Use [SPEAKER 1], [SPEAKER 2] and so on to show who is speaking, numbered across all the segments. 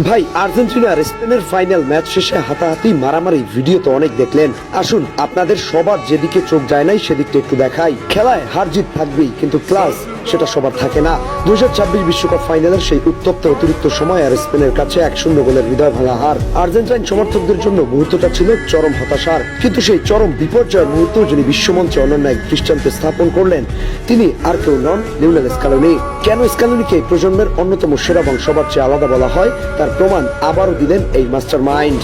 [SPEAKER 1] ভাই, আর্জেন্টিনা আর স্পেনের final match শেষে হাতাহাতি মারামারি ভিডিও তো অনেক দেখলেন। আসুন আপনাদের সবার যেদিকে চোখ যায় নাই সেদিকটা একটু দেখাই। খেলায় হার জিত থাকবেই, কিন্তু ক্লাস সেটা সবার থাকে না। 2026 বিশ্বকাপ ফাইনালের সেই উত্তপ্ত অতিরিক্ত সময় আর স্পেনের কাছে 1-0 গোলের হৃদয় ভাঙা হার আর্জেন্টাইন সমর্থকদের জন্য মুহূর্তটা ছিল চরম হতাশার। কিন্তু সেই চরম বিপর্যয়ের মুহূর্ত যিনি বিশ্বমঞ্চে অনন্য এক দৃষ্টান্তে স্থাপন করলেন, তিনি আর কেউ নন, লিওনেল স্ক্যালোনি। কেন স্ক্যালোনিকে প্রজন্মের অন্যতম সেরা এবং সবার চেয়ে আলাদা বলা হয় তার প্রমাণ আবারও দিলেন এই মাস্টার মাইন্ড।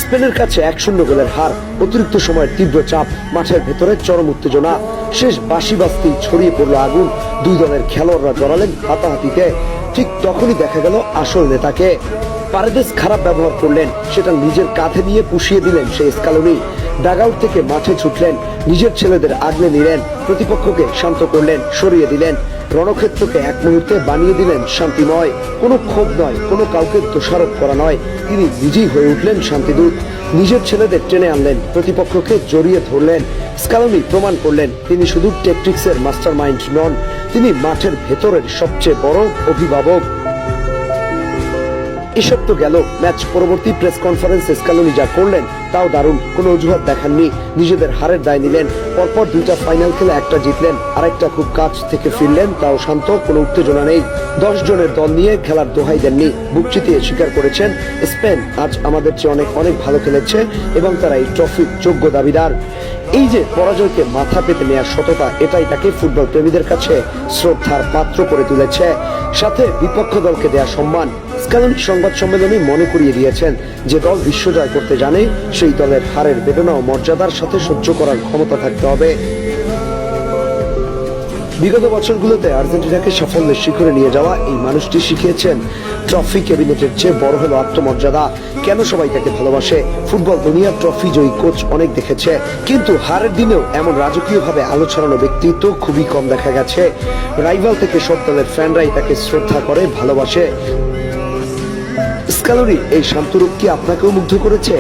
[SPEAKER 1] স্পেনের কাছে 1-0 গোলের হার, অতিরিক্ত সময়ের তীব্র চাপ, মাঠের ভেতরে চরম উত্তেজনা। শেষ বাঁশি বাজতেই ছড়িয়ে পড়ল আগুন। দুই দলের খেলোয়াড়রা জড়ালেন হাতাহাতিতে। ঠিক তখনই দেখা গেল আসল নেতাকে। পারেদেস খারাপ ব্যবহার করলেন, সেটা নিজের কাঁধে নিয়ে পুষিয়ে দিলেন সেই স্ক্যালোনি। ডাগআউট থেকে মাঠে ছুটলেন, নিজের ছেলেদের আগলে নিলেন, প্রতিপক্ষকে শান্ত করলেন, সরিয়ে দিলেন। রণক্ষেত্রকে এক মুহূর্তে বানিয়ে দিলেন শান্তিময়। কোনো ক্ষোভ নয়, কোনো কাউকে দোষারোপ করা নয়, তিনি নিজেই হয়ে উঠলেন শান্তিদূত। নিজের ছেলেদের টেনে আনলেন, প্রতিপক্ষকে জড়িয়ে ধরলেন। স্ক্যালোনি প্রমাণ করলেন তিনি শুধু ট্যাকটিক্সের মাস্টার মাইন্ড নন, তিনি মাঠের ভেতরের সবচেয়ে বড় অভিভাবক। এসব তো গেল, ম্যাচ পরবর্তী প্রেস কনফারেন্সে স্ক্যালোনি যা করলেন তাও দারুণ। কোনো অজুহাত দেখাননি, নিজেদের হারের দায় নিলেন। পরপর দুইটা ফাইনাল খেলে একটা জিতলেন, আরেকটা খুব কাছ থেকে ফিরলেন, তাও শান্ত, কোনো উত্তেজনা নেই। 10 জনের দল নিয়ে খেলার দোহাই দেননি, বুক চিতিয়ে স্বীকার করেছেন স্পেন আজ আমাদের চেয়ে অনেক অনেক ভালো খেলেছে এবং তারা এই ট্রফির যোগ্য দাবিদার। এই যে পরাজয়কে মাথা পেতে নেওয়ার সততা, এটাই তাকে ফুটবল প্রেমীদের কাছে শ্রদ্ধার পাত্র করে তুলেছে। সাথে বিপক্ষ দলকে দেয়া সম্মান। স্ক্যালোনি সংবাদ সম্মেলনে মনে করিয়ে দিয়েছেন যে দল বিশ্বজয় করতে জানে সেই দলের হারের বেদনা ও মর্যাদার সাথে সহ্য করার ক্ষমতা থাকতে হবে। বিগত বছরগুলোতে আর্জেন্টিনাকে সাফল্যের শিখরে নিয়ে যাওয়া এই মানুষটি শিখিয়েছেন ট্রফি ক্যাবিনেটের চেয়ে বড় হলো আত্মমর্যাদা। কেন সবাই তাকে ভালোবাসে? ফুটবল দুনিয়ার ট্রফি জয়ী কোচ অনেক দেখেছে, কিন্তু হারের দিনেও এমন রাজকীয় ভাবে আলো ছড়ানো ব্যক্তিত্ব খুবই কম দেখা গেছে। রাইভাল থেকে সব দলের ফ্যানরাই তাকে শ্রদ্ধা করে, ভালোবাসে। স্ক্যালোনির এই শান্তরূপ কি আপনাকেও মুগ্ধ করেছে?